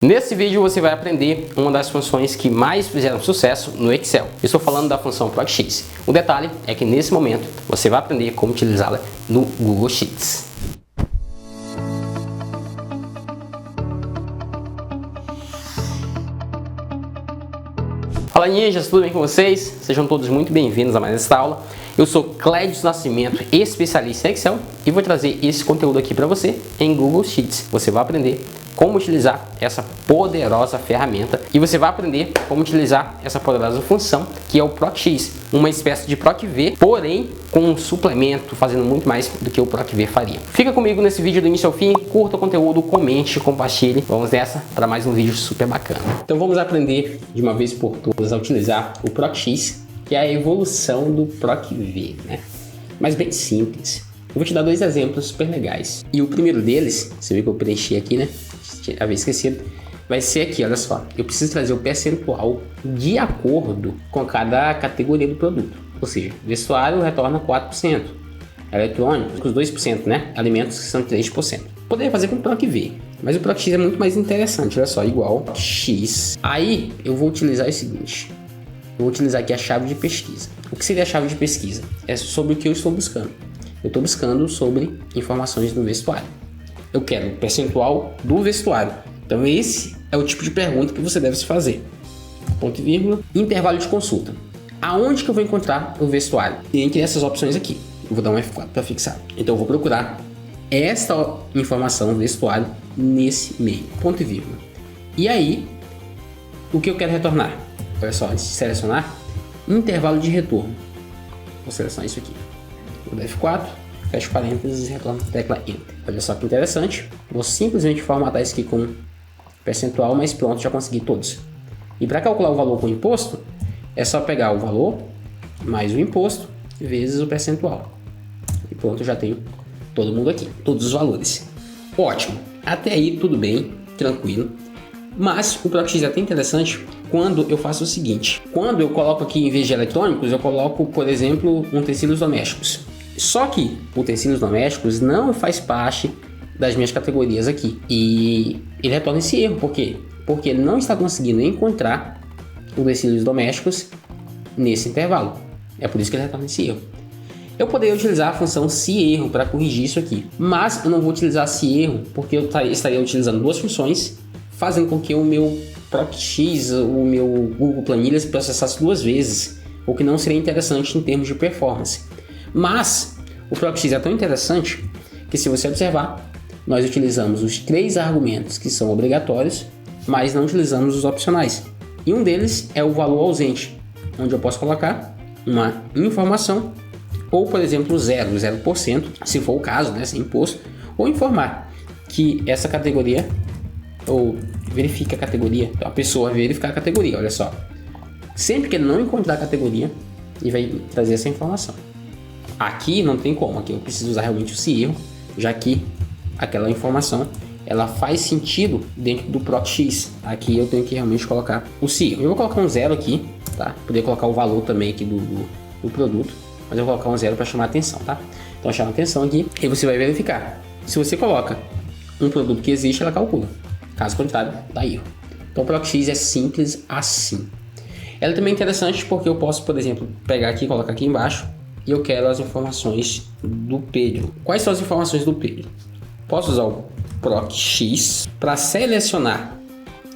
Nesse vídeo você vai aprender uma das funções que mais fizeram sucesso no Excel. Eu estou falando da função ProcX. O detalhe é que nesse momento você vai aprender como utilizá-la no Google Sheets. Fala ninjas, tudo bem com vocês? Sejam todos muito bem-vindos a mais esta aula. Eu sou Clédio Nascimento, especialista em Excel, e vou trazer esse conteúdo aqui para você em Google Sheets. Você vai aprender como utilizar essa poderosa ferramenta e você vai aprender como utilizar essa poderosa função que é o ProcX, uma espécie de ProcV, porém com um suplemento, fazendo muito mais do que o ProcV faria. Fica comigo nesse vídeo do início ao fim, curta o conteúdo, comente, compartilhe. Vamos nessa para mais um vídeo super bacana. Então vamos aprender de uma vez por todas a utilizar o ProcX, que é a evolução do ProcV, né? Mas bem simples. Eu vou te dar dois exemplos super legais. E o primeiro deles, você viu que eu preenchi aqui, né? Havia esquecido. Vai ser aqui, olha só. Eu preciso trazer o percentual de acordo com cada categoria do produto. Ou seja, vestuário retorna 4%. Eletrônicos, 2%, né? Alimentos que são 3%. Poderia fazer com o ProcV, mas o ProcX é muito mais interessante. Olha só, igual X. Aí eu vou utilizar o seguinte. Eu vou utilizar aqui a chave de pesquisa. O que seria a chave de pesquisa? É sobre o que eu estou buscando. Eu estou buscando sobre informações do vestuário. Eu quero o percentual do vestuário. Então esse é o tipo de pergunta que você deve se fazer. Ponto e vírgula. Intervalo de consulta. Aonde que eu vou encontrar o vestuário? E entre essas opções aqui. Eu vou dar um F4 para fixar. Então eu vou procurar esta informação vestuário nesse meio. Ponto e vírgula. E aí, o que eu quero retornar? Olha só, antes de selecionar, intervalo de retorno. Vou selecionar isso aqui. Vou dar F4. Fecha parênteses e retorno a tecla Enter. Olha só que interessante. Vou simplesmente formatar isso aqui com percentual, mas pronto, já consegui todos. E para calcular o valor com o imposto, é só pegar o valor mais o imposto vezes o percentual. E pronto, eu já tenho todo mundo aqui, todos os valores. Ótimo. Até aí tudo bem, tranquilo. Mas o ProcX é até interessante quando eu faço o seguinte. Quando eu coloco aqui, em vez de eletrônicos, eu coloco, por exemplo, utensílios domésticos. Só que utensílios domésticos não faz parte das minhas categorias aqui. E ele retorna esse erro. Por quê? Porque ele não está conseguindo encontrar utensílios domésticos nesse intervalo. É por isso que ele retorna esse erro. Eu poderia utilizar a função se-erro para corrigir isso aqui. Mas eu não vou utilizar se-erro porque eu estaria utilizando duas funções, fazendo com que o meu ProcX, o meu Google Planilhas processasse duas vezes, o que não seria interessante em termos de performance. Mas o ProcX é tão interessante que, se você observar, nós utilizamos os três argumentos que são obrigatórios, mas não utilizamos os opcionais. E um deles é o valor ausente, onde eu posso colocar uma informação, ou por exemplo 0%, se for o caso, né, sem imposto, ou informar que essa categoria, ou verifica a categoria, então a pessoa verificar a categoria, olha só. Sempre que ele não encontrar a categoria, ele vai trazer essa informação. Aqui não tem como, aqui eu preciso usar realmente o se-erro, já que aquela informação ela faz sentido dentro do ProcX. Aqui eu tenho que realmente colocar o se-erro. Eu vou colocar um 0 aqui, tá? Poder colocar o valor também aqui do produto, mas eu vou colocar um 0 para chamar a atenção, tá? Então chama a atenção aqui e você vai verificar. Se você coloca um produto que existe, ela calcula. Caso contrário, dá erro. Então o ProcX é simples assim. Ela também é interessante porque eu posso, por exemplo, pegar aqui e colocar aqui embaixo. E eu quero as informações do Pedro. Quais são as informações do Pedro? Posso usar o ProcX para selecionar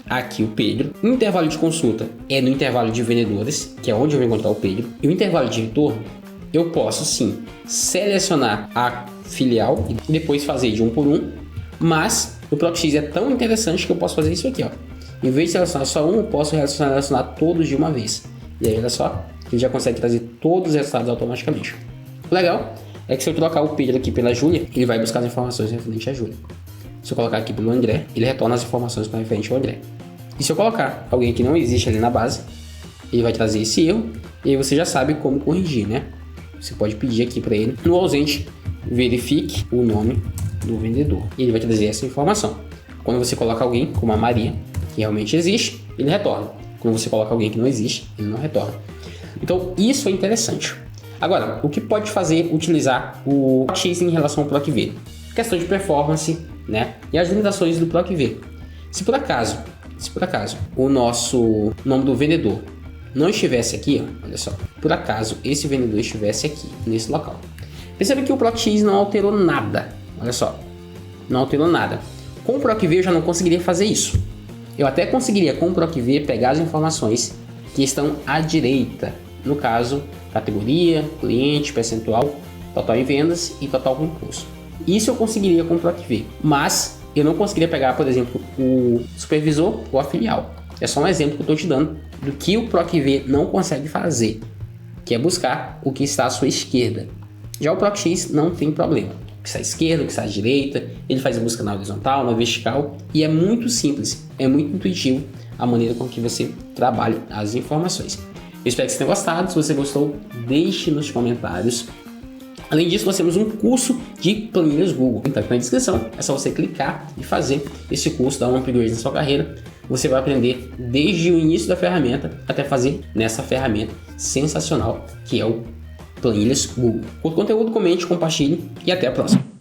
aqui o Pedro. O intervalo de consulta é no intervalo de vendedores, que é onde eu vou encontrar o Pedro. E o intervalo de retorno, eu posso sim selecionar a filial e depois fazer de um por um. Mas o ProcX é tão interessante que eu posso fazer isso aqui, ó. Em vez de selecionar só um, eu posso selecionar todos de uma vez. E aí, olha só, a gente já consegue trazer todos os resultados automaticamente. O legal é que se eu trocar o Pedro aqui pela Júlia, ele vai buscar as informações referentes à Júlia. Se eu colocar aqui pelo André, ele retorna as informações referentes ao André. E se eu colocar alguém que não existe ali na base, ele vai trazer esse erro, e aí você já sabe como corrigir, né? Você pode pedir aqui para ele, no ausente, verifique o nome do vendedor. E ele vai trazer essa informação. Quando você coloca alguém, como a Maria, que realmente existe, ele retorna. Quando você coloca alguém que não existe, ele não retorna. Então, isso é interessante. Agora, o que pode fazer utilizar o ProcX em relação ao ProcV? Questão de performance, né? E as limitações do ProcV. Se por acaso Se por acaso o nosso nome do vendedor não estivesse aqui, ó, olha só, por acaso esse vendedor estivesse aqui, nesse local. Percebe que o ProcX não alterou nada, olha só, não alterou nada. Com o ProcV eu já não conseguiria fazer isso. Eu até conseguiria com o ProcV pegar as informações que estão à direita, no caso, categoria, cliente, percentual, total em vendas e total concurso. Isso eu conseguiria com o ProcV, mas eu não conseguiria pegar, por exemplo, o supervisor ou a filial. É só um exemplo que eu estou te dando do que o ProcV não consegue fazer, que é buscar o que está à sua esquerda. Já o ProcX não tem problema. O que está à esquerda, o que está à direita, ele faz a busca na horizontal, na vertical, e é muito simples, é muito intuitivo a maneira com que você trabalha as informações. Eu espero que você tenha gostado. Se você gostou, deixe nos comentários. Além disso, nós temos um curso de planilhas Google. Então, aqui na descrição, é só você clicar e fazer esse curso, dar um upgrade na sua carreira. Você vai aprender desde o início da ferramenta até fazer nessa ferramenta sensacional que é o Planilhas Google. Curta o conteúdo, comente, compartilhe e até a próxima.